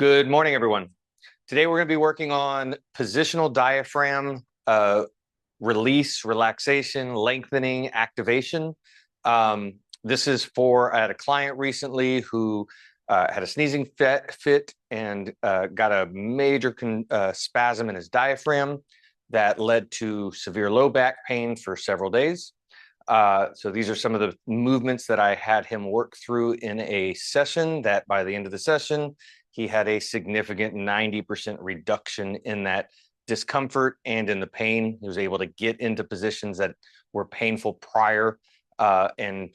Good morning, everyone. Today we're going to be working on positional diaphragm release, relaxation, lengthening, activation. This is I had a client recently who had a sneezing fit and got a major spasm in his diaphragm that led to severe low back pain for several days. So these are some of the movements that I had him work through in a session that by the end of the session, he had a significant 90% reduction in that discomfort and in the pain. He was able to get into positions that were painful prior, and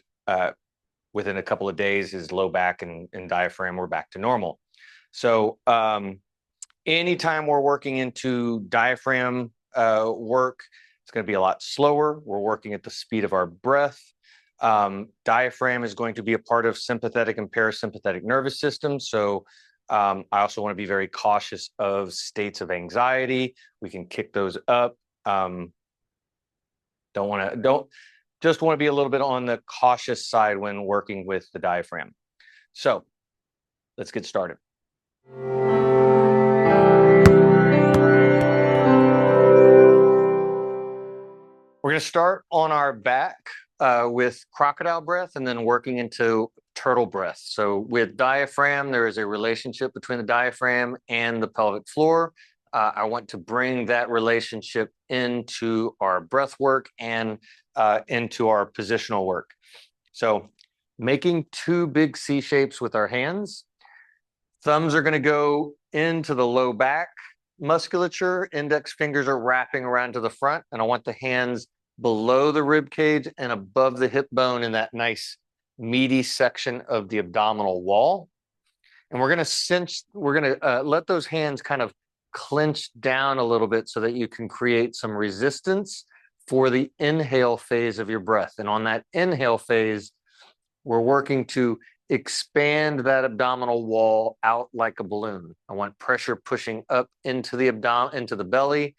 within a couple of days, his low back and diaphragm were back to normal. So anytime we're working into diaphragm work, it's going to be a lot slower. We're working at the speed of our breath. Diaphragm is going to be a part of sympathetic and parasympathetic nervous system. So I also want to be very cautious of states of anxiety. We can kick those up. Just want to be a little bit on the cautious side when working with the diaphragm. So let's get started. We're going to start on our back with crocodile breath and then working into turtle breath. So with diaphragm, there is a relationship between the diaphragm and the pelvic floor. I want to bring that relationship into our breath work and into our positional work. So making two big C shapes with our hands. Thumbs are going to go into the low back musculature. Index fingers are wrapping around to the front, and I want the hands below the rib cage and above the hip bone in that nice meaty section of the abdominal wall. And we're going to let those hands kind of clench down a little bit so that you can create some resistance for the inhale phase of your breath. And on that inhale phase, we're working to expand that abdominal wall out like a balloon. I want pressure pushing up into the into the belly,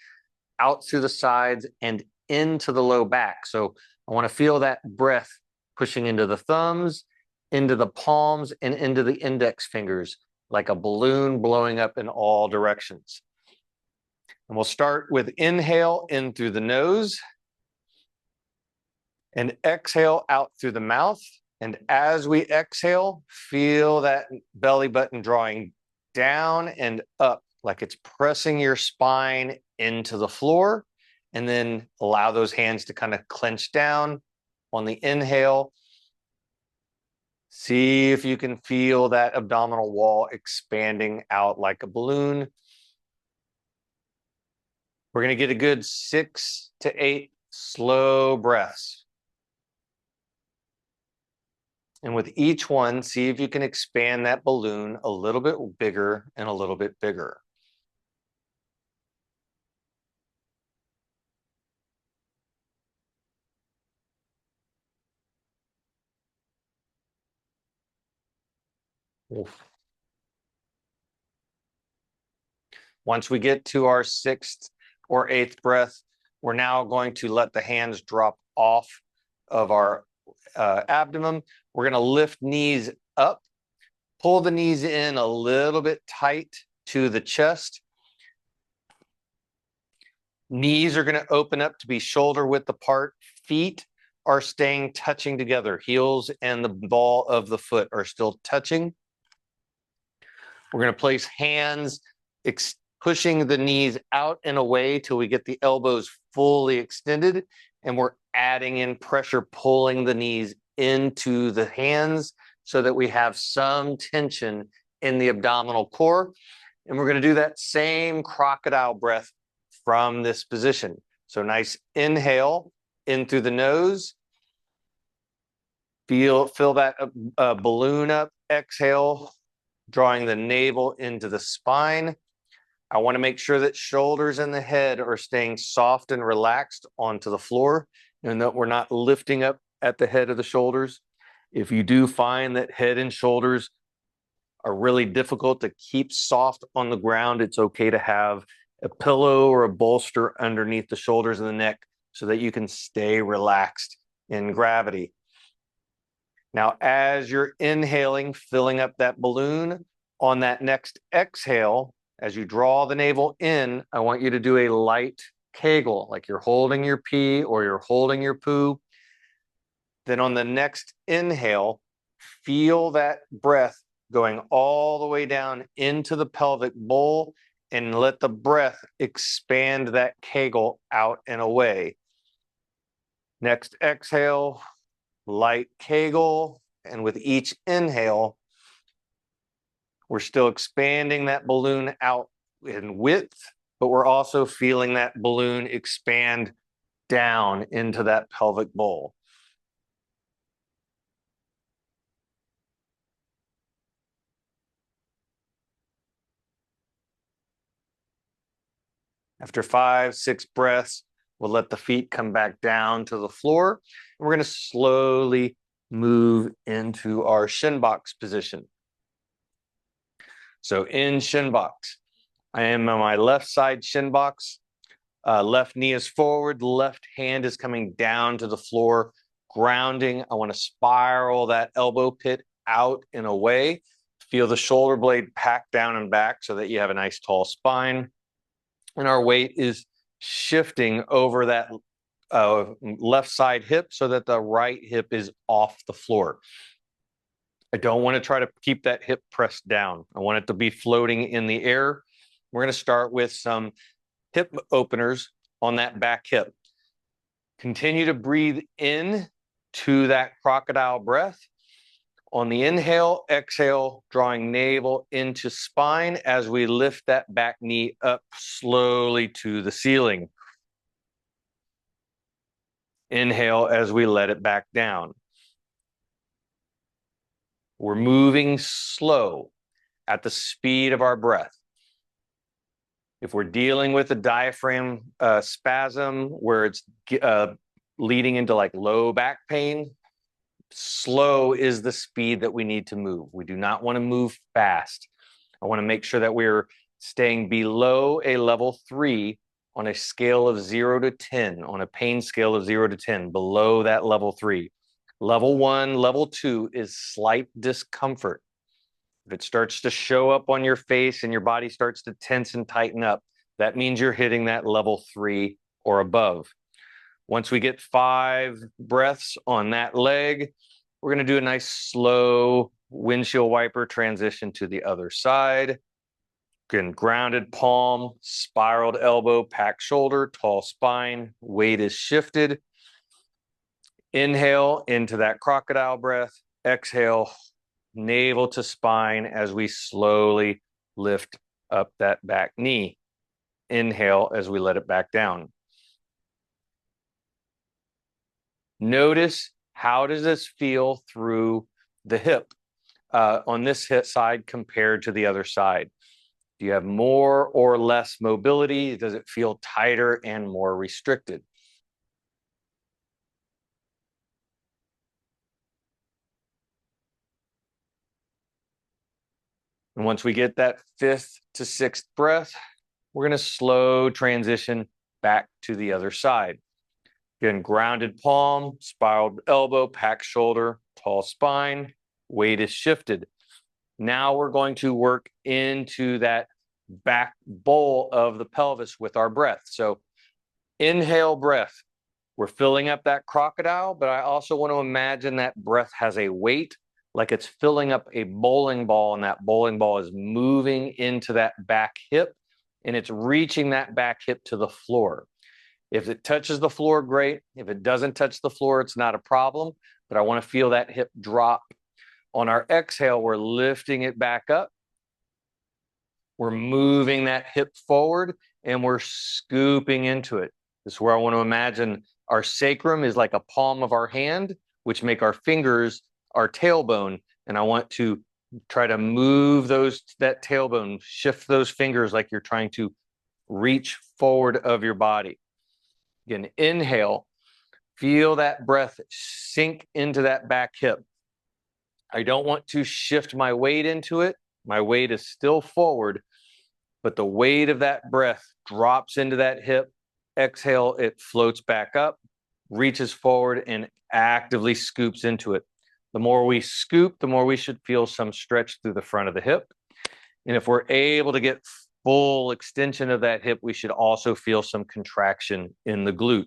out through the sides, and into the low back. So I want to feel that breath pushing into the thumbs, into the palms, and into the index fingers, like a balloon blowing up in all directions. And we'll start with inhale in through the nose and exhale out through the mouth. And as we exhale, feel that belly button drawing down and up, like it's pressing your spine into the floor. And then allow those hands to kind of clench down on the inhale. See if you can feel that abdominal wall expanding out like a balloon. We're going to get a good 6 to 8 slow breaths. And with each one, see if you can expand that balloon a little bit bigger and a little bit bigger. Oof. Once we get to our 6th or 8th breath, we're now going to let the hands drop off of our abdomen. We're going to lift knees up, pull the knees in a little bit tight to the chest. Knees are going to open up to be shoulder width apart. Feet are staying touching together. Heels and the ball of the foot are still touching. We're going to place hands pushing the knees out and away till we get the elbows fully extended. And we're adding in pressure, pulling the knees into the hands so that we have some tension in the abdominal core. And we're going to do that same crocodile breath from this position. So nice inhale in through the nose. Fill that balloon up. Exhale, drawing the navel into the spine. I want to make sure that shoulders and the head are staying soft and relaxed onto the floor and that we're not lifting up at the head of the shoulders. If you do find that head and shoulders are really difficult to keep soft on the ground, it's okay to have a pillow or a bolster underneath the shoulders and the neck so that you can stay relaxed in gravity. Now, as you're inhaling, filling up that balloon, On that next exhale, as you draw the navel in, I want you to do a light Kegel, like you're holding your pee or you're holding your poo. Then on the next inhale, feel that breath going all the way down into the pelvic bowl and let the breath expand that Kegel out and away. Next exhale, light Kegel. And with each inhale, we're still expanding that balloon out in width, but we're also feeling that balloon expand down into that pelvic bowl. After 5, 6 breaths, we'll let the feet come back down to the floor. And we're going to slowly move into our shin box position. So in shin box, I am on my left side shin box. Left knee is forward, left hand is coming down to the floor, grounding. I want to spiral that elbow pit out and away. Feel the shoulder blade pack down and back so that you have a nice tall spine. And our weight is shifting over that left side hip so that the right hip is off the floor. I don't want to try to keep that hip pressed down. I want it to be floating in the air. We're going to start with some hip openers on that back hip. Continue to breathe in to that crocodile breath. On the inhale, exhale, drawing navel into spine as we lift that back knee up slowly to the ceiling. Inhale as we let it back down. We're moving slow at the speed of our breath. If we're dealing with a diaphragm spasm where it's leading into like low back pain, slow is the speed that we need to move. We do not want to move fast. I want to make sure that we're staying below a level 3 on a scale of 0 to 10, on a pain scale of 0 to 10, below that level 3. Level 1, level 2 is slight discomfort. If it starts to show up on your face and your body starts to tense and tighten up, that means you're hitting that level 3 or above. Once we get 5 breaths on that leg, we're going to do a nice slow windshield wiper transition to the other side. Again, grounded palm, spiraled elbow, packed shoulder, tall spine, weight is shifted. Inhale into that crocodile breath. Exhale, navel to spine as we slowly lift up that back knee. Inhale as we let it back down. Notice, how does this feel through the hip on this hip side compared to the other side? Do you have more or less mobility? Does it feel tighter and more restricted? And once we get that 5th to 6th breath, we're going to slow transition back to the other side. Again, grounded palm, spiraled elbow, packed shoulder, tall spine, weight is shifted. Now we're going to work into that back bowl of the pelvis with our breath. So inhale breath. We're filling up that crocodile, but I also want to imagine that breath has a weight, like it's filling up a bowling ball, and that bowling ball is moving into that back hip, and it's reaching that back hip to the floor. If it touches the floor, great. If it doesn't touch the floor, it's not a problem, but I want to feel that hip drop. On our exhale, we're lifting it back up. We're moving that hip forward, and we're scooping into it. This is where I want to imagine our sacrum is like a palm of our hand, which make our fingers our tailbone. And I want to try to move that tailbone, shift those fingers like you're trying to reach forward of your body. Again, inhale, feel that breath sink into that back hip. I don't want to shift my weight into it. My weight is still forward, but the weight of that breath drops into that hip. Exhale, it floats back up, reaches forward, and actively scoops into it. The more we scoop, the more we should feel some stretch through the front of the hip. And if we're able to get full extension of that hip, we should also feel some contraction in the glute.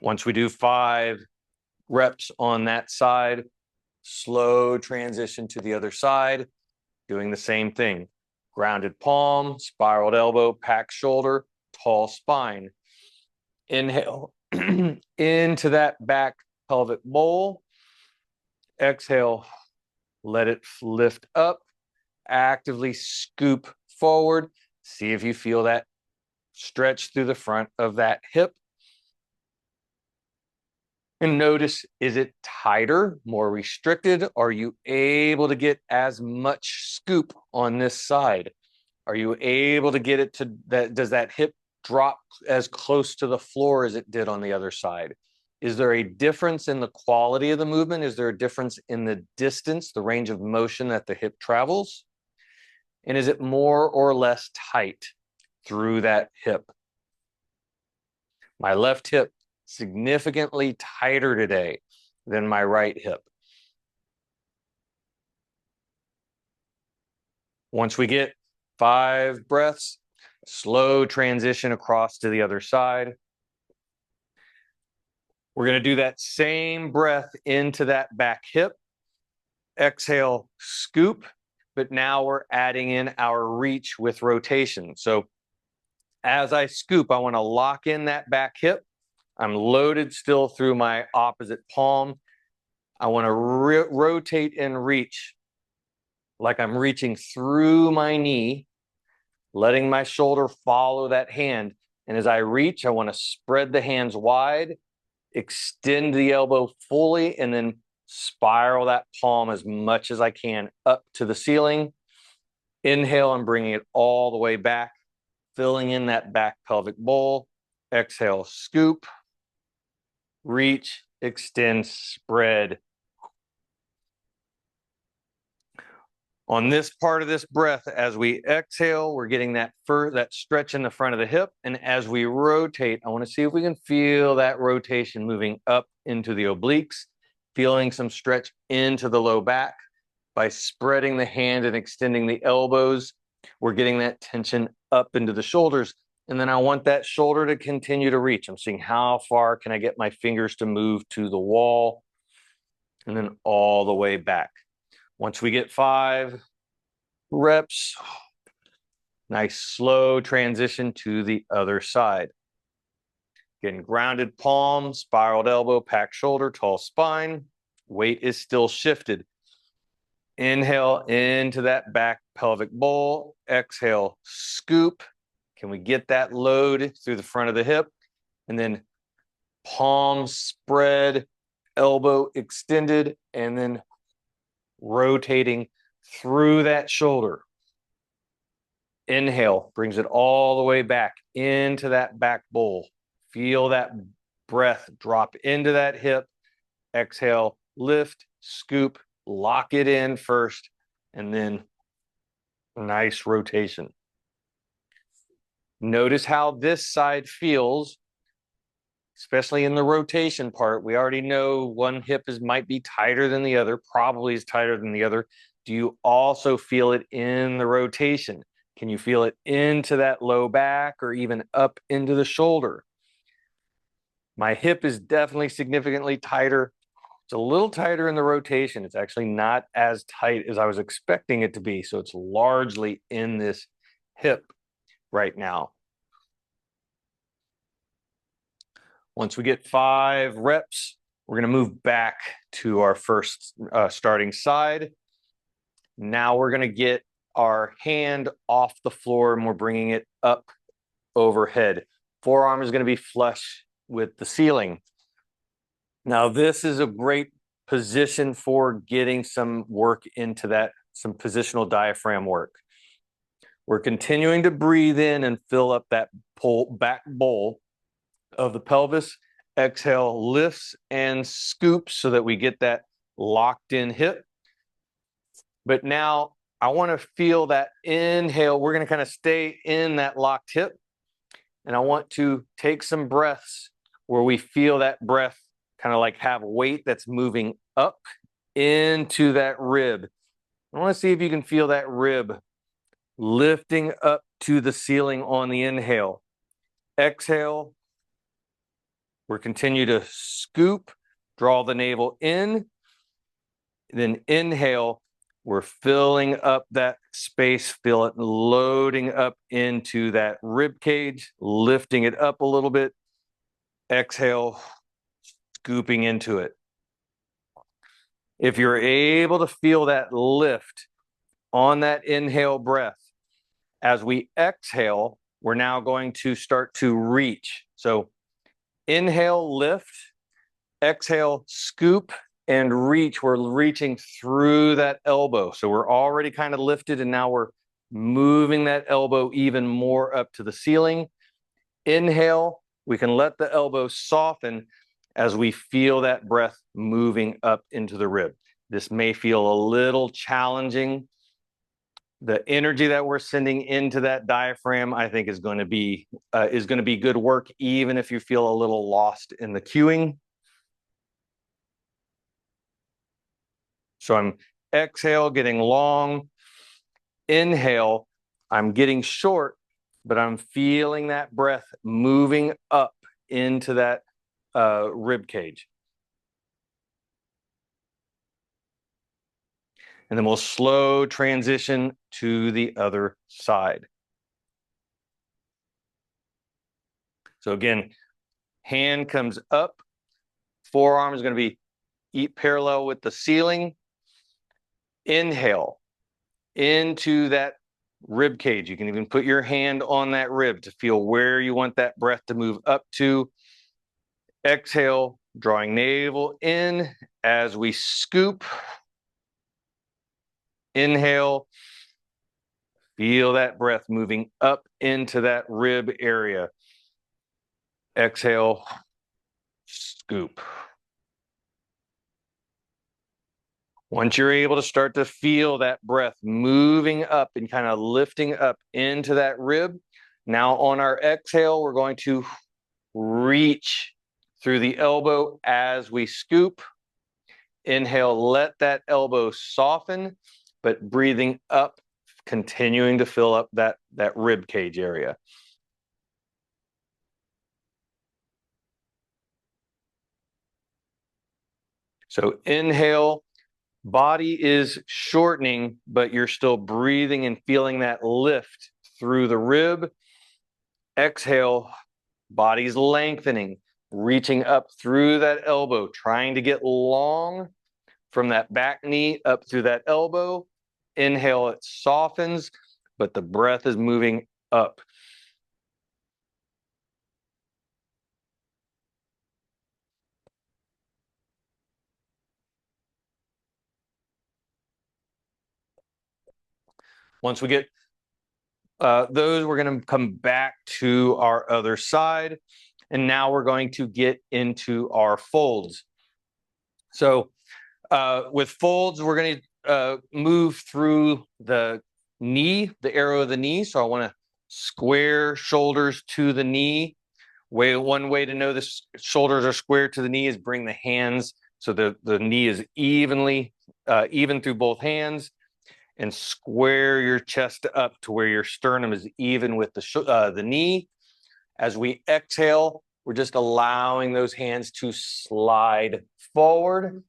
Once we do 5 reps on that side, slow transition to the other side, doing the same thing. Grounded palm, spiraled elbow, packed shoulder, tall spine. Inhale into that back pelvic bowl. Exhale, let it lift up. Actively scoop forward. See if you feel that stretch through the front of that hip. And notice, is it tighter, more restricted? Are you able to get as much scoop on this side? Are you able to get it to that? Does that hip drop as close to the floor as it did on the other side? Is there a difference in the quality of the movement? Is there a difference in the distance, the range of motion that the hip travels? And is it more or less tight through that hip? My left hip significantly tighter today than my right hip. Once we get 5 breaths, slow transition across to the other side. We're going to do that same breath into that back hip. Exhale, scoop, but now we're adding in our reach with rotation. So as I scoop, I want to lock in that back hip. I'm loaded still through my opposite palm. I want to rotate and reach like I'm reaching through my knee, letting my shoulder follow that hand. And as I reach, I want to spread the hands wide, extend the elbow fully, and then spiral that palm as much as I can up to the ceiling. Inhale, I'm bringing it all the way back, filling in that back pelvic bowl. Exhale, scoop, reach, extend, spread. On this part of this breath, as we exhale, we're getting that stretch in the front of the hip. And as we rotate, I want to see if we can feel that rotation moving up into the obliques, feeling some stretch into the low back. By spreading the hand and extending the elbows, we're getting that tension up into the shoulders. And then I want that shoulder to continue to reach. I'm seeing how far can I get my fingers to move to the wall, and then all the way back. Once we get 5 reps, nice slow transition to the other side. Getting grounded palm, spiraled elbow, packed shoulder, tall spine. Weight is still shifted. Inhale into that back pelvic bowl. Exhale, scoop. Can we get that load through the front of the hip? And then palm spread, elbow extended, and then rotating through that shoulder. Inhale, brings it all the way back into that back bowl. Feel that breath drop into that hip. Exhale, lift, scoop, lock it in first, and then nice rotation. Notice how this side feels, especially in the rotation part. We already know one hip might be tighter than the other, probably is tighter than the other. Do you also feel it in the rotation? Can you feel it into that low back or even up into the shoulder? My hip is definitely significantly tighter. It's a little tighter in the rotation. It's actually not as tight as I was expecting it to be. So it's largely in this hip right now. Once we get 5 reps, we're going to move back to our first starting side. Now we're going to get our hand off the floor and we're bringing it up overhead. Forearm is going to be flush with the ceiling. Now, this is a great position for getting some work into that, some positional diaphragm work. We're continuing to breathe in and fill up that back bowl of the pelvis. Exhale, lifts and scoops so that we get that locked in hip. But now I want to feel that inhale. We're going to kind of stay in that locked hip. And I want to take some breaths where we feel that breath kind of like have weight that's moving up into that rib. I want to see if you can feel that rib lifting up to the ceiling on the inhale. Exhale, we're continue to scoop, draw the navel in, then inhale, we're filling up that space, feel it loading up into that rib cage, lifting it up a little bit. Exhale, scooping into it. If you're able to feel that lift on that inhale breath, as we exhale, we're now going to start to reach. So inhale, lift, exhale, scoop, and reach. We're reaching through that elbow. So we're already kind of lifted, and now we're moving that elbow even more up to the ceiling. Inhale, we can let the elbow soften as we feel that breath moving up into the rib. This may feel a little challenging. The energy that we're sending into that diaphragm, I think, is going to be good work, even if you feel a little lost in the cueing. So I'm exhale, getting long. Inhale, I'm getting short, but I'm feeling that breath moving up into that rib cage. And then we'll slow transition to the other side. So again, hand comes up, forearm is going to be parallel with the ceiling. Inhale into that rib cage. You can even put your hand on that rib to feel where you want that breath to move up to. Exhale, drawing navel in as we scoop. Inhale, feel that breath moving up into that rib area. Exhale, scoop. Once you're able to start to feel that breath moving up and kind of lifting up into that rib, now on our exhale, we're going to reach through the elbow as we scoop. Inhale, let that elbow soften, but breathing up, continuing to fill up that rib cage area. So inhale, body is shortening, but you're still breathing and feeling that lift through the rib. Exhale, body's lengthening, reaching up through that elbow, trying to get long from that back knee up through that elbow. Inhale, it softens, but the breath is moving up. Once we get those, we're going to come back to our other side. And now we're going to get into our folds. So with folds, we're going to move through the knee, the arrow of the knee. So I want to square shoulders to the knee. One way to know the shoulders are square to the knee is bring the hands so the knee is even through both hands, and square your chest up to where your sternum is even with the knee. As we exhale, we're just allowing those hands to slide forward.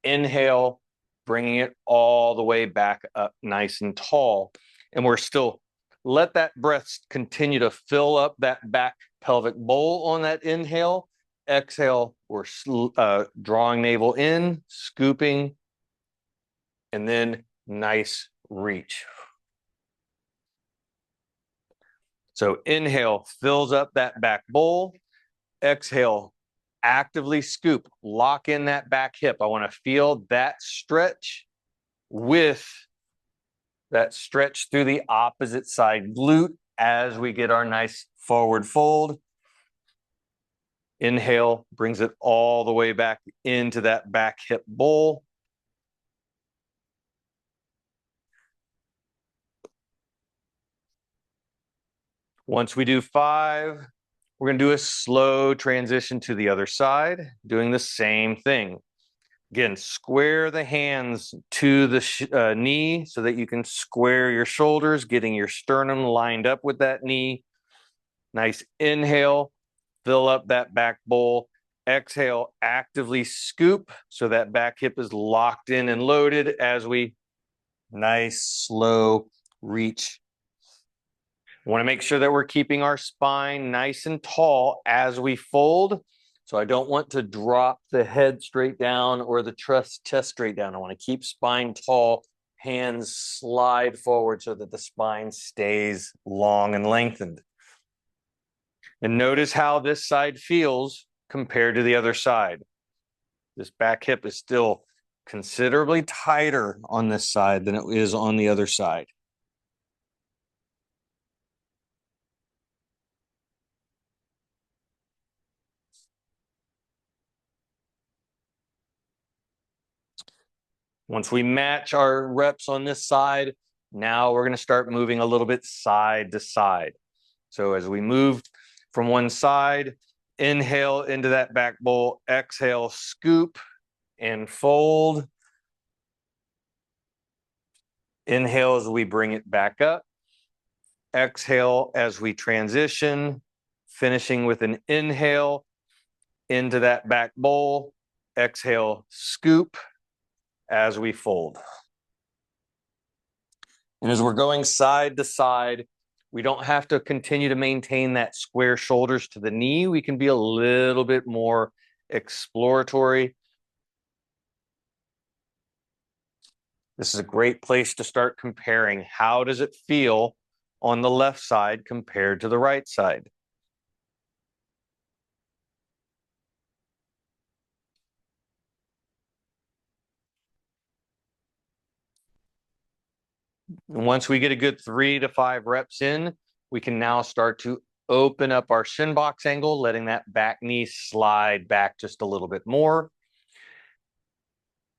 Inhale, bringing it all the way back up nice and tall. And we're still, let that breath continue to fill up that back pelvic bowl on that inhale. Exhale, we're drawing navel in, scooping, and then nice reach. So inhale fills up that back bowl. Exhale, actively scoop, lock in that back hip. I want to feel that stretch with that stretch through the opposite side glute as we get our nice forward fold. Inhale brings it all the way back into that back hip bowl. Once we do 5, we're going to do a slow transition to the other side, doing the same thing. Again, square the hands to the knee so that you can square your shoulders, getting your sternum lined up with that knee. Nice inhale, fill up that back bowl. Exhale, actively scoop so that back hip is locked in and loaded as we nice, slow reach. We want to make sure that we're keeping our spine nice and tall as we fold. So I don't want to drop the head straight down or the chest straight down. I want to keep spine tall, hands slide forward so that the spine stays long and lengthened. And notice how this side feels compared to the other side. This back hip is still considerably tighter on this side than it is on the other side. Once we match our reps on this side, now we're going to start moving a little bit side to side. So as we move from one side, inhale into that back bowl, exhale, scoop and fold. Inhale as we bring it back up. Exhale as we transition, finishing with an inhale into that back bowl. Exhale, scoop as we fold. And as we're going side to side, we don't have to continue to maintain that square shoulders to the knee. We can be a little bit more exploratory. This is a great place to start comparing. How does it feel on the left side compared to the right side? And once we get a good 3 to 5 reps in, we can now start to open up our shin box angle, letting that back knee slide back just a little bit more.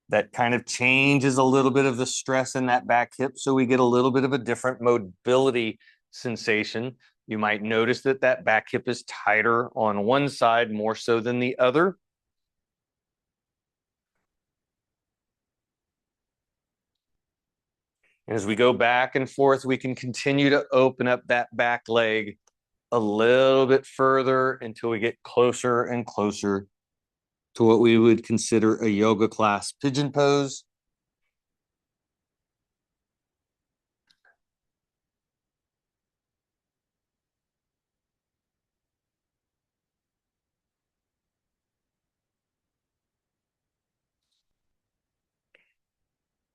That kind of changes a little bit of the stress in that back hip, so we get a little bit of a different mobility sensation. You might notice that that back hip is tighter on one side more so than the other. And as we go back and forth, we can continue to open up that back leg a little bit further until we get closer and closer to what we would consider a yoga class pigeon pose.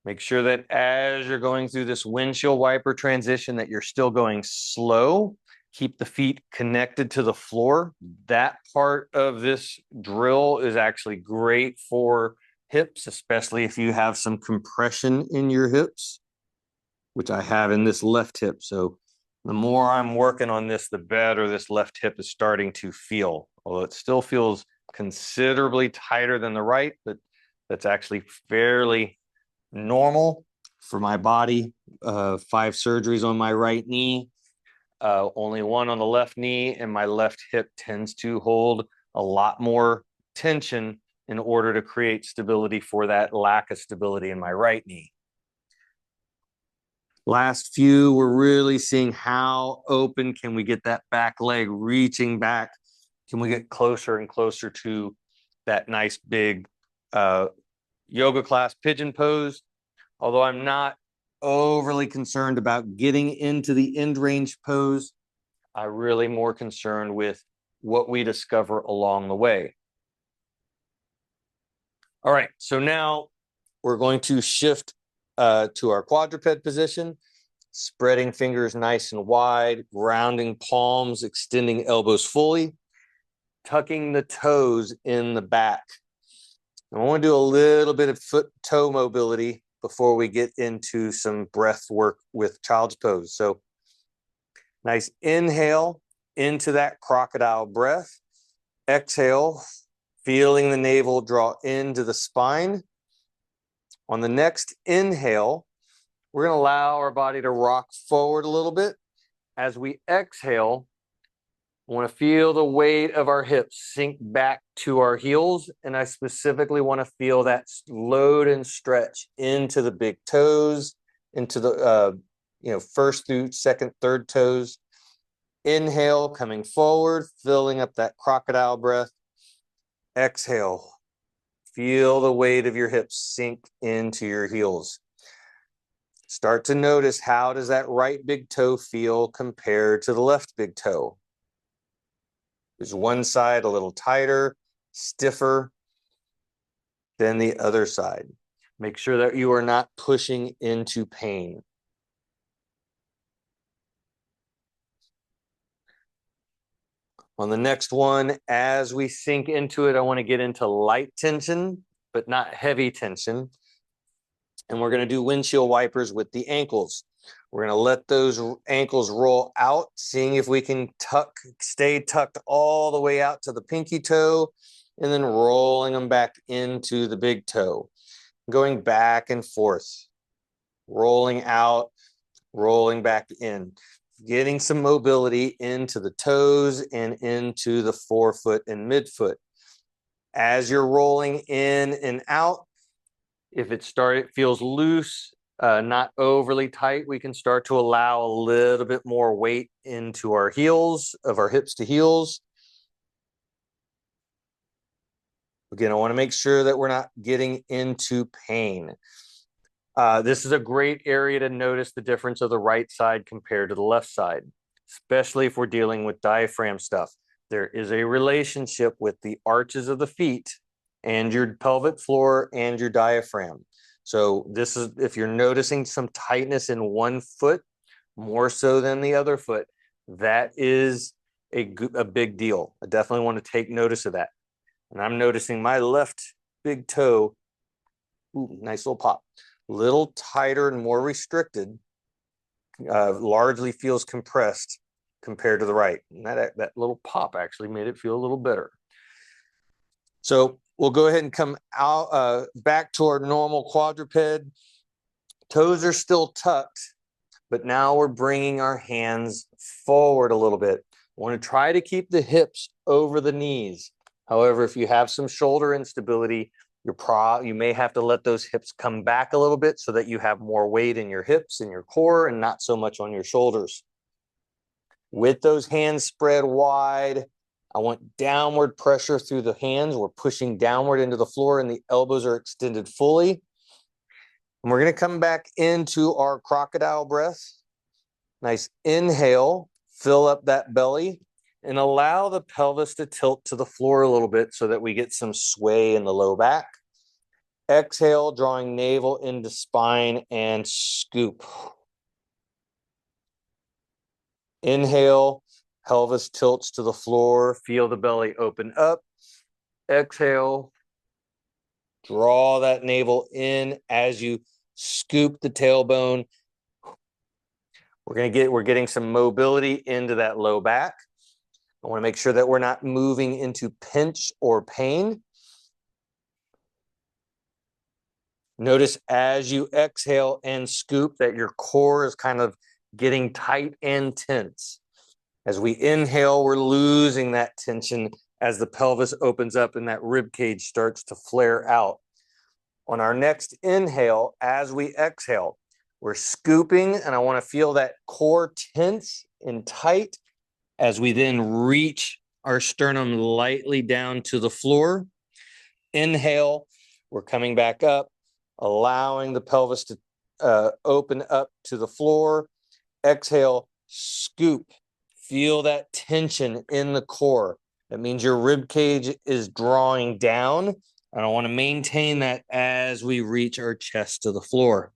Make sure that as you're going through this windshield wiper transition that you're still going slow. Keep the feet connected to the floor. That part of this drill is actually great for hips, especially if you have some compression in your hips, which I have in this left hip. So the more I'm working on this, the better this left hip is starting to feel. Although it still feels considerably tighter than the right, but that's actually fairly normal for my body. 5 surgeries on my right knee, only 1 on the left knee, and my left hip tends to hold a lot more tension in order to create stability for that lack of stability in my right knee. Last few, we're really seeing how open can we get that back leg reaching back. Can we get closer and closer to that nice big yoga class pigeon pose? Although I'm not overly concerned about getting into the end range pose, I'm really more concerned with what we discover along the way. All right, so now we're going to shift to our quadruped position, spreading fingers nice and wide, grounding palms, extending elbows fully, tucking the toes in the back. I want to do a little bit of foot-toe mobility before we get into some breath work with child's pose. So nice inhale into that crocodile breath. Exhale, feeling the navel draw into the spine. On the next inhale, we're going to allow our body to rock forward a little bit. As we exhale, I want to feel the weight of our hips sink back to our heels. And I specifically want to feel that load and stretch into the big toes, into the first through second, third toes. Inhale, coming forward, filling up that crocodile breath. Exhale, feel the weight of your hips sink into your heels. Start to notice, how does that right big toe feel compared to the left big toe? Is one side a little tighter, stiffer than the other side? Make sure that you are not pushing into pain. On the next one, as we sink into it, I want to get into light tension, but not heavy tension. And we're going to do windshield wipers with the ankles. We're going to let those ankles roll out, seeing if we can stay tucked all the way out to the pinky toe, and then rolling them back into the big toe. Going back and forth, rolling out, rolling back in. Getting some mobility into the toes and into the forefoot and midfoot. As you're rolling in and out, if it feels loose, not overly tight, we can start to allow a little bit more weight into our heels, of our hips to heels. Again, I want to make sure that we're not getting into pain. This is a great area to notice the difference of the right side compared to the left side, especially if we're dealing with diaphragm stuff. There is a relationship with the arches of the feet and your pelvic floor and your diaphragm. So this is, if you're noticing some tightness in one foot more so than the other foot, that is a big deal. I definitely want to take notice of that. And I'm noticing my left big toe, ooh, nice little pop, little tighter and more restricted, largely feels compressed compared to the right. And that little pop actually made it feel a little better. So we'll go ahead and come out back to our normal quadruped. Toes are still tucked, but now we're bringing our hands forward a little bit. I want to try to keep the hips over the knees. However, if you have some shoulder instability, you may have to let those hips come back a little bit so that you have more weight in your hips and your core and not so much on your shoulders. With those hands spread wide, I want downward pressure through the hands. We're pushing downward into the floor and the elbows are extended fully. And we're going to come back into our crocodile breath. Nice inhale, fill up that belly, and allow the pelvis to tilt to the floor a little bit so that we get some sway in the low back. Exhale, drawing navel into spine and scoop. Inhale, pelvis tilts to the floor, feel the belly open up. Exhale, draw that navel in as you scoop the tailbone. We're getting some mobility into that low back. I want to make sure that we're not moving into pinch or pain. Notice as you exhale and scoop that your core is kind of getting tight and tense. As we inhale, we're losing that tension as the pelvis opens up and that rib cage starts to flare out. On our next inhale, as we exhale, we're scooping, and I want to feel that core tense and tight as we then reach our sternum lightly down to the floor. Inhale, we're coming back up, allowing the pelvis to open up to the floor. Exhale, scoop. Feel that tension in the core. That means your rib cage is drawing down, and I want to maintain that as we reach our chest to the floor.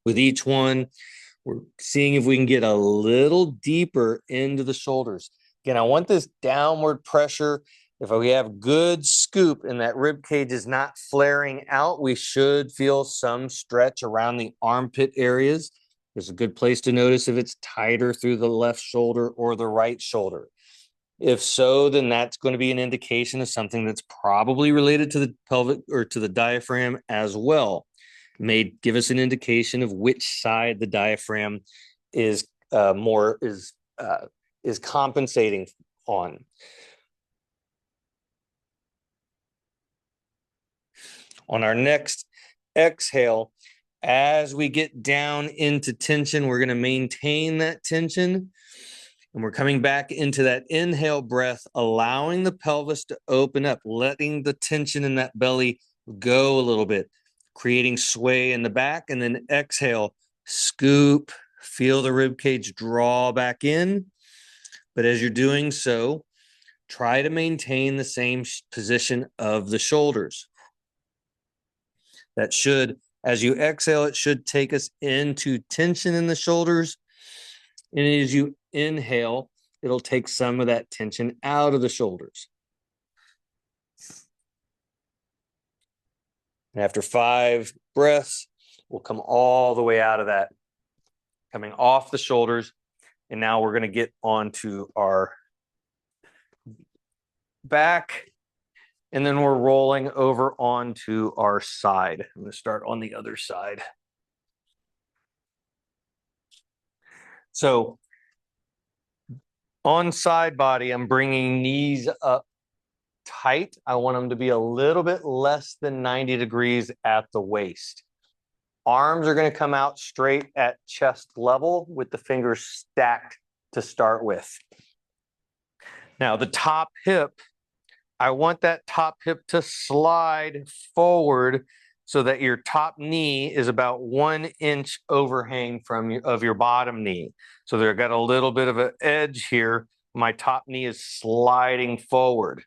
With each one, we're seeing if we can get a little deeper into the shoulders. Again, I want this downward pressure. If we have good scoop and that rib cage is not flaring out, we should feel some stretch around the armpit areas. There's a good place to notice if it's tighter through the left shoulder or the right shoulder. If so, then that's going to be an indication of something that's probably related to the pelvic or to the diaphragm as well. It may give us an indication of which side the diaphragm is is compensating on. On our next exhale, as we get down into tension, we're going to maintain that tension. And we're coming back into that inhale breath, allowing the pelvis to open up, letting the tension in that belly go a little bit, creating sway in the back. And then exhale, scoop, feel the rib cage draw back in. But as you're doing so, try to maintain the same position of the shoulders. That should, as you exhale, it should take us into tension in the shoulders. And as you inhale, it'll take some of that tension out of the shoulders. And after 5 breaths, we'll come all the way out of that, coming off the shoulders. And now we're going to get onto our back. And then we're rolling over onto our side. I'm going to start on the other side. So on side body, I'm bringing knees up tight. I want them to be a little bit less than 90 degrees at the waist. Arms are going to come out straight at chest level with the fingers stacked to start with. Now, the top hip, I want that top hip to slide forward so that your top knee is about 1 inch overhang of your bottom knee. So they've got a little bit of an edge here. My top knee is sliding forward.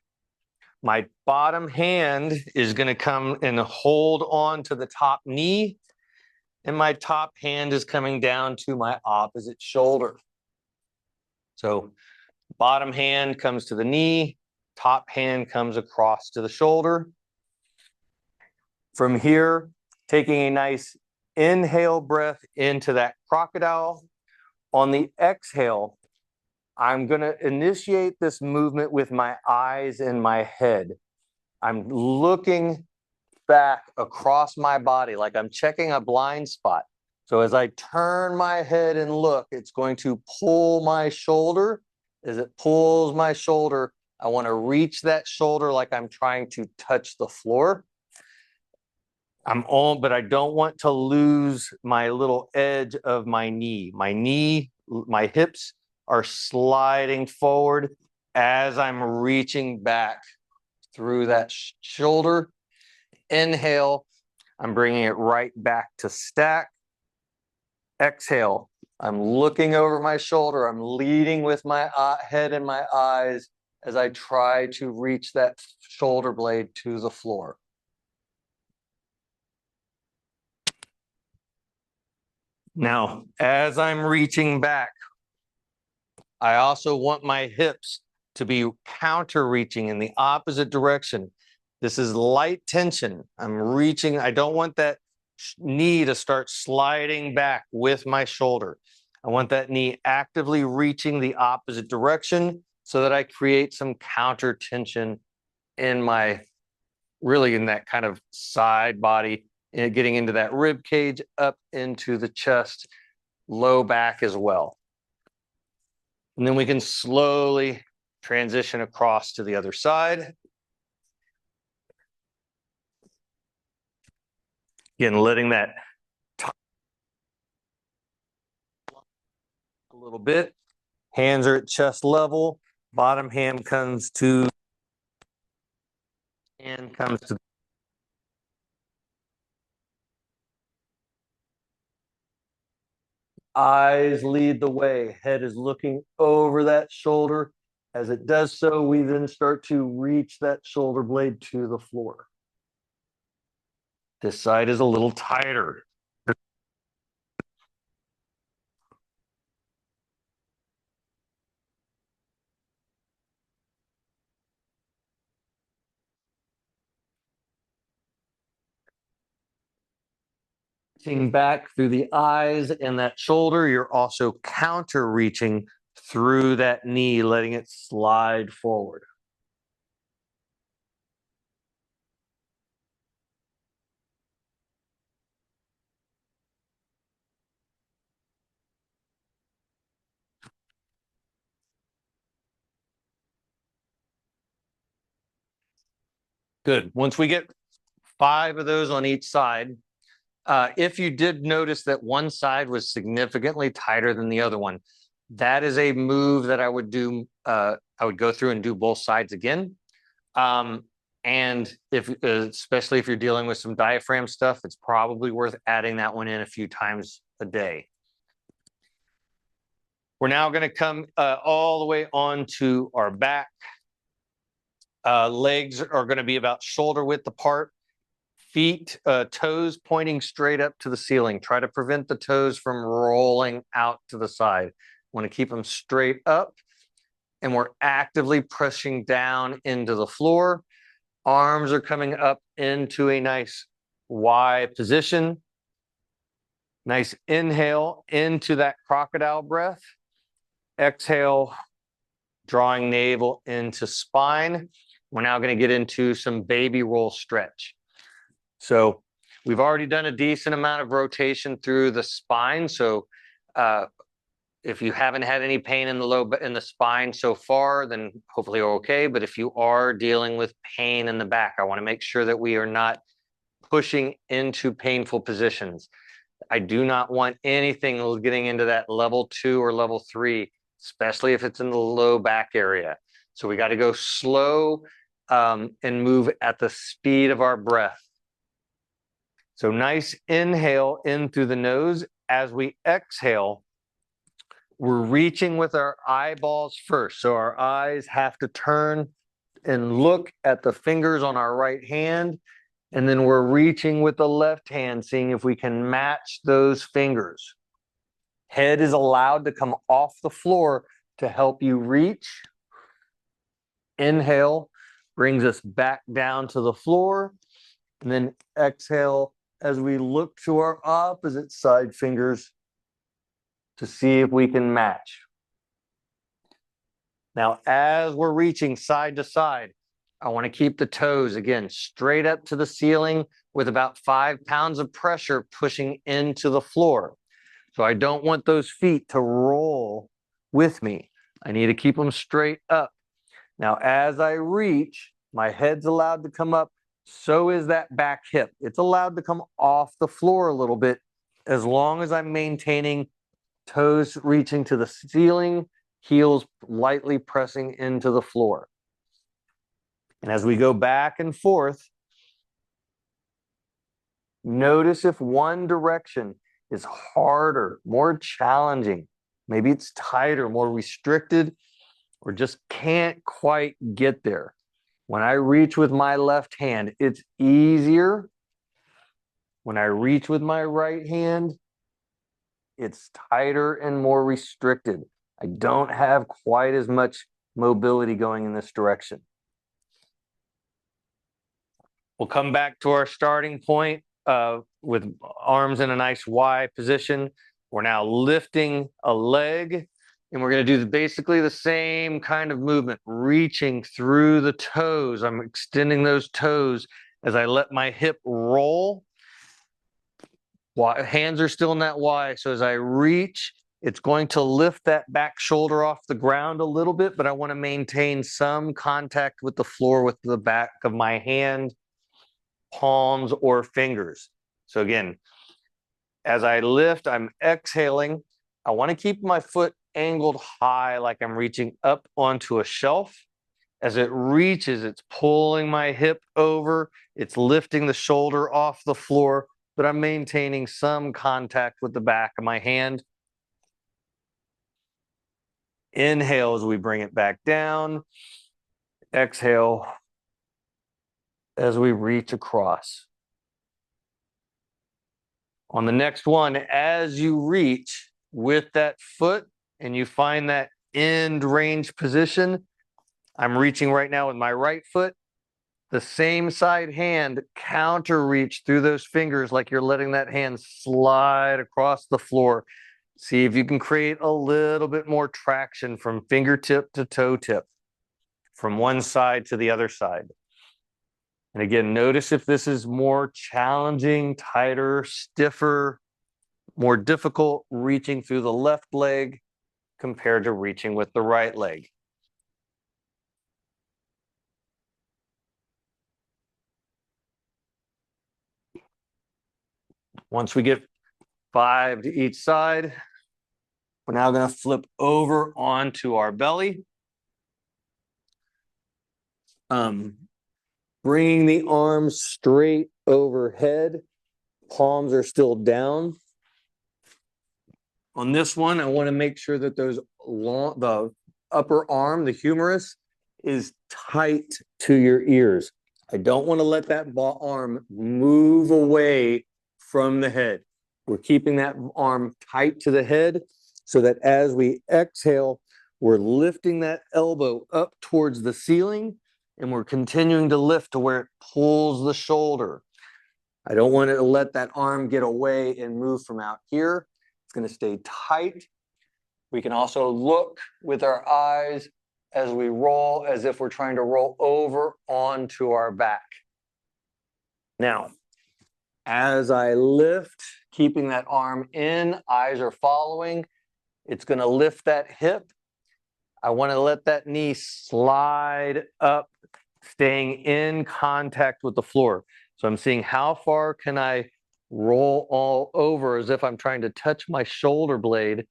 My bottom hand is going to come and hold on to the top knee, and my top hand is coming down to my opposite shoulder. So bottom hand comes to the knee, top hand comes across to the shoulder. From here, taking a nice inhale breath into that crocodile. On the exhale, I'm going to initiate this movement with my eyes and my head. I'm looking back across my body like I'm checking a blind spot. So as I turn my head and look, it's going to pull my shoulder. As it pulls my shoulder, I want to reach that shoulder like I'm trying to touch the floor. But I don't want to lose my little edge of my knee. My hips are sliding forward as I'm reaching back through that shoulder. Inhale, I'm bringing it right back to stack. Exhale, I'm looking over my shoulder. I'm leading with my head and my eyes as I try to reach that shoulder blade to the floor. Now, as I'm reaching back, I also want my hips to be counter-reaching in the opposite direction. This is light tension. I'm reaching. I don't want that knee to start sliding back with my shoulder. I want that knee actively reaching the opposite direction so that I create some counter tension in that kind of side body, getting into that rib cage, up into the chest, low back as well. And then we can slowly transition across to the other side. Again, letting that a little bit. Hands are at chest level. Bottom hand comes to eyes lead the way. Head is looking over that shoulder. As it does so, we then start to reach that shoulder blade to the floor. This side is a little tighter. Reaching back through the eyes and that shoulder, you're also counter reaching through that knee, letting it slide forward. Good. Once we get 5 of those on each side, if you did notice that one side was significantly tighter than the other one, that is a move that I would do. I would go through and do both sides again. And if, especially if you're dealing with some diaphragm stuff, it's probably worth adding that one in a few times a day. We're now going to come all the way onto our back. Legs are going to be about shoulder width apart. Feet, toes pointing straight up to the ceiling. Try to prevent the toes from rolling out to the side. Want to keep them straight up. And we're actively pushing down into the floor. Arms are coming up into a nice Y position. Nice inhale into that crocodile breath. Exhale, drawing navel into spine. We're now going to get into some baby roll stretch. So we've already done a decent amount of rotation through the spine. So if you haven't had any pain in the spine so far, then hopefully you're okay. But if you are dealing with pain in the back, I want to make sure that we are not pushing into painful positions. I do not want anything getting into that level 2 or level 3, especially if it's in the low back area. So we got to go slow and move at the speed of our breath. So nice inhale in through the nose. As we exhale, we're reaching with our eyeballs first. So our eyes have to turn and look at the fingers on our right hand. And then we're reaching with the left hand, seeing if we can match those fingers. Head is allowed to come off the floor to help you reach. Inhale brings us back down to the floor. And then exhale as we look to our opposite side fingers to see if we can match. Now, as we're reaching side to side, I want to keep the toes, again, straight up to the ceiling with about 5 pounds of pressure pushing into the floor. So I don't want those feet to roll with me. I need to keep them straight up. Now, as I reach, my head's allowed to come up. So is that back hip. It's allowed to come off the floor a little bit as long as I'm maintaining toes reaching to the ceiling, heels lightly pressing into the floor. And as we go back and forth, notice if one direction is harder, more challenging. Maybe it's tighter, more restricted, or just can't quite get there. When I reach with my left hand, it's easier. When I reach with my right hand, it's tighter and more restricted. I don't have quite as much mobility going in this direction. We'll come back to our starting point with arms in a nice Y position. We're now lifting a leg, and we're going to do basically the same kind of movement, reaching through the toes. I'm extending those toes as I let my hip roll. Hands are still in that Y, so as I reach, it's going to lift that back shoulder off the ground a little bit, but I want to maintain some contact with the floor with the back of my hand, palms, or fingers. So again, as I lift, I'm exhaling. I want to keep my foot angled high like I'm reaching up onto a shelf. As it reaches, it's pulling my hip over. It's lifting the shoulder off the floor, but I'm maintaining some contact with the back of my hand. Inhale as we bring it back down. Exhale as we reach across. On the next one, as you reach with that foot and you find that end range position, I'm reaching right now with my right foot. The same side hand, counter reach through those fingers like you're letting that hand slide across the floor. See if you can create a little bit more traction from fingertip to toe tip, from one side to the other side. And again, notice if this is more challenging, tighter, stiffer, more difficult reaching through the left leg compared to reaching with the right leg. Once we get 5 to each side, we're now going to flip over onto our belly. Bringing the arms straight overhead. Palms are still down. On this one, I want to make sure that the upper arm, the humerus, is tight to your ears. I don't want to let that arm move away from the head. We're keeping that arm tight to the head so that as we exhale, we're lifting that elbow up towards the ceiling and we're continuing to lift to where it pulls the shoulder. I don't want to let that arm get away and move from out here. It's going to stay tight. We can also look with our eyes as we roll as if we're trying to roll over onto our back. Now, as I lift, keeping that arm in, eyes are following, it's going to lift that hip. I want to let that knee slide up, staying in contact with the floor. So I'm seeing how far can I roll all over as if I'm trying to touch my shoulder blade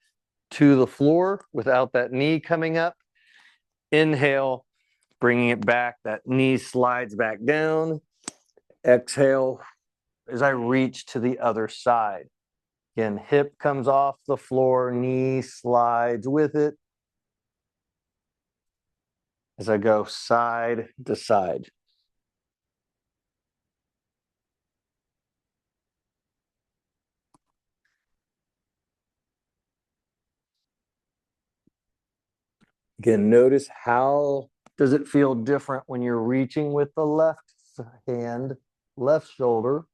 to the floor without that knee coming up. Inhale, bringing it back. That knee slides back down. Exhale as I reach to the other side. Again, hip comes off the floor, knee slides with it as I go side to side. Again, notice how does it feel different when you're reaching with the left hand, left shoulder,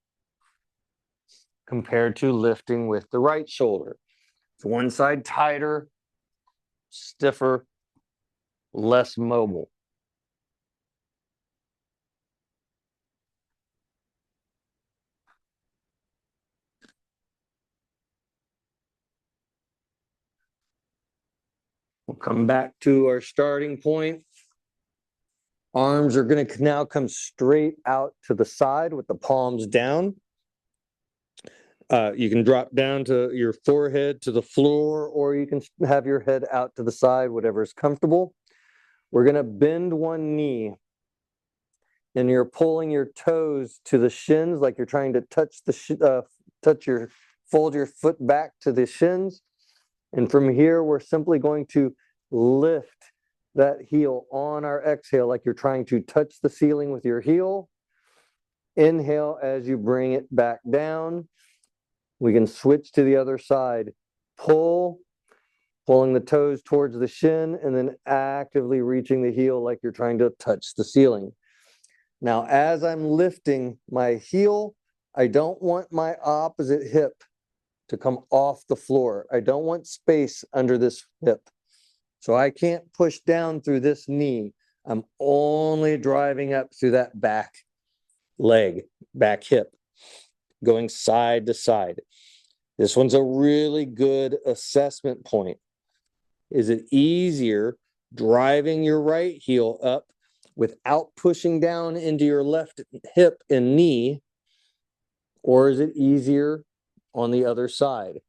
compared to lifting with the right shoulder. It's one side tighter, stiffer, less mobile. We'll come back to our starting point. Arms are going to now come straight out to the side with the palms down. You can drop down to your forehead to the floor, or you can have your head out to the side, whatever is comfortable. We're going to bend one knee, and you're pulling your toes to the shins like you're trying to fold your foot back to the shins. And from here, we're simply going to lift that heel on our exhale like you're trying to touch the ceiling with your heel. Inhale as you bring it back down. We can switch to the other side. Pulling the toes towards the shin, and then actively reaching the heel like you're trying to touch the ceiling. Now, as I'm lifting my heel, I don't want my opposite hip to come off the floor. I don't want space under this hip. So I can't push down through this knee. I'm only driving up through that back leg, back hip, going side to side. This one's a really good assessment point. Is it easier driving your right heel up without pushing down into your left hip and knee, or is it easier on the other side?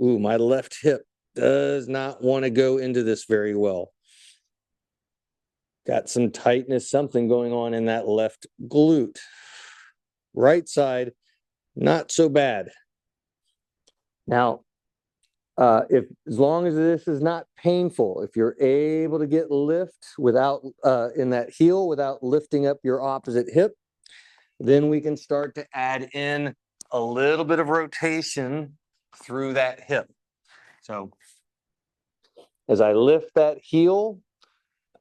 Ooh, my left hip does not want to go into this very well. Got some tightness, something going on in that left glute. Right side, not so bad. Now, as long as this is not painful, if you're able to get lift without in that heel without lifting up your opposite hip, then we can start to add in a little bit of rotation through that hip. So as I lift that heel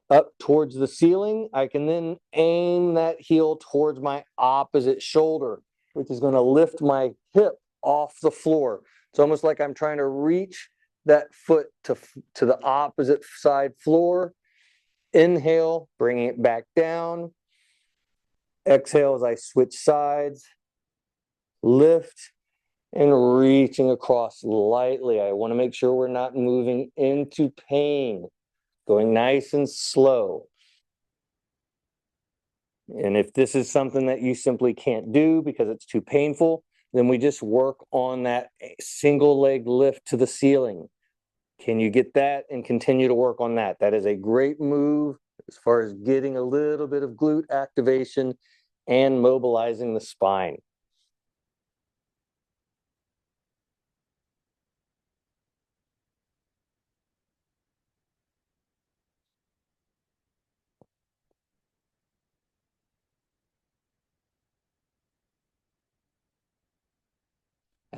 up towards the ceiling, I can then aim that heel towards my opposite shoulder, which is going to lift my hip off the floor. It's almost like I'm trying to reach that foot to the opposite side floor. Inhale, bringing it back down. Exhale as I switch sides. Lift and reaching across lightly. I want to make sure we're not moving into pain. Going nice and slow. And if this is something that you simply can't do because it's too painful, then we just work on that single leg lift to the ceiling. Can you get that and continue to work on that? That is a great move as far as getting a little bit of glute activation and mobilizing the spine.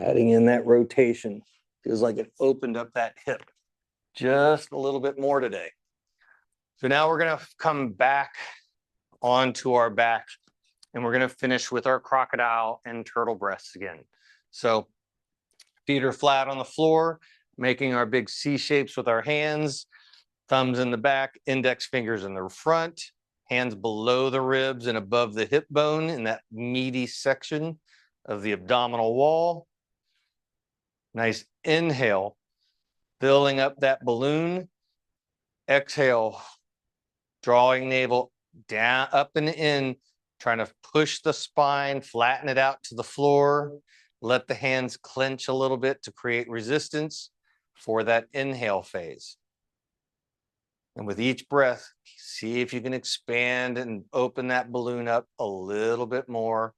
Adding in that rotation. Feels like it opened up that hip just a little bit more today. So now we're going to come back onto our back and we're going to finish with our crocodile and turtle breaths again. So feet are flat on the floor, making our big C shapes with our hands, thumbs in the back, index fingers in the front, hands below the ribs and above the hip bone in that meaty section of the abdominal wall. Nice inhale, filling up that balloon. Exhale, drawing navel down, up and in, trying to push the spine, flatten it out to the floor. Let the hands clench a little bit to create resistance for that inhale phase. And with each breath, see if you can expand and open that balloon up a little bit more.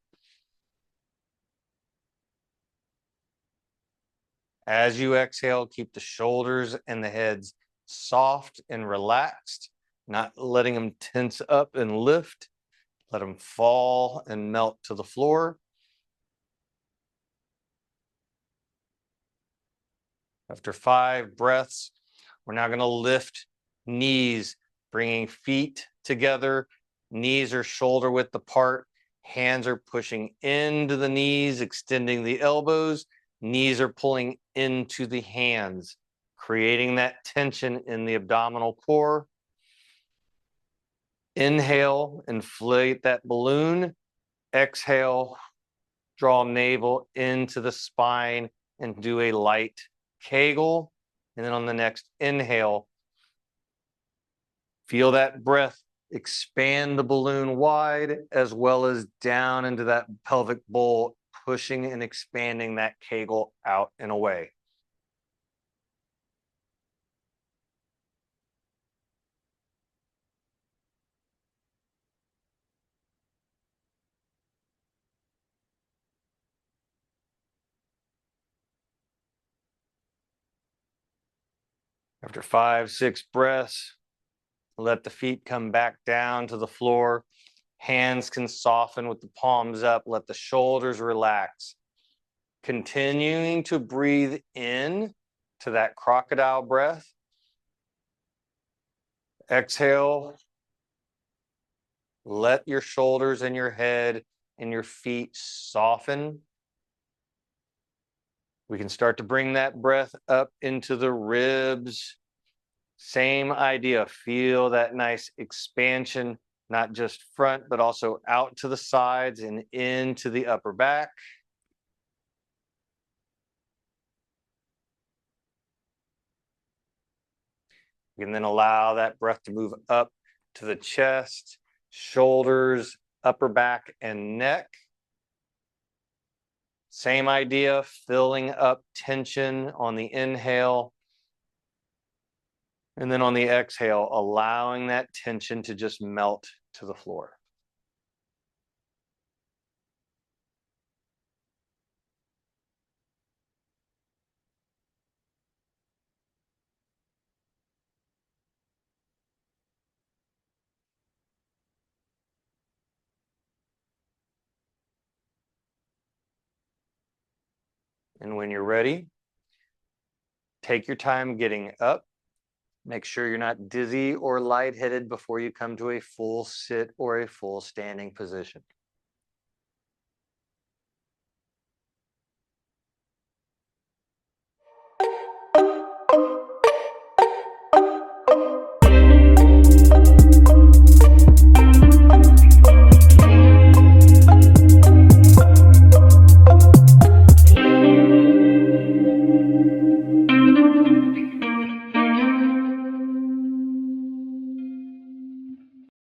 As you exhale, keep the shoulders and the heads soft and relaxed, not letting them tense up and lift. Let them fall and melt to the floor. After 5 breaths, we're now going to lift knees, bringing feet together. Knees are shoulder width apart. Hands are pushing into the knees, extending the elbows. Knees are pulling into the hands, creating that tension in the abdominal core. Inhale, inflate that balloon. Exhale, draw navel into the spine and do a light Kegel. And then on the next inhale, feel that breath expand the balloon wide as well as down into that pelvic bowl, pushing and expanding that Kegel out and away. After 5, 6 breaths, let the feet come back down to the floor. Hands can soften with the palms up. Let the shoulders relax. Continuing to breathe in to that crocodile breath. Exhale. Let your shoulders and your head and your feet soften. We can start to bring that breath up into the ribs. Same idea. Feel that nice expansion, not just front, but also out to the sides and into the upper back. You can then allow that breath to move up to the chest, shoulders, upper back, and neck. Same idea, filling up tension on the inhale. And then on the exhale, allowing that tension to just melt to the floor. And when you're ready, take your time getting up. Make sure you're not dizzy or lightheaded before you come to a full sit or a full standing position.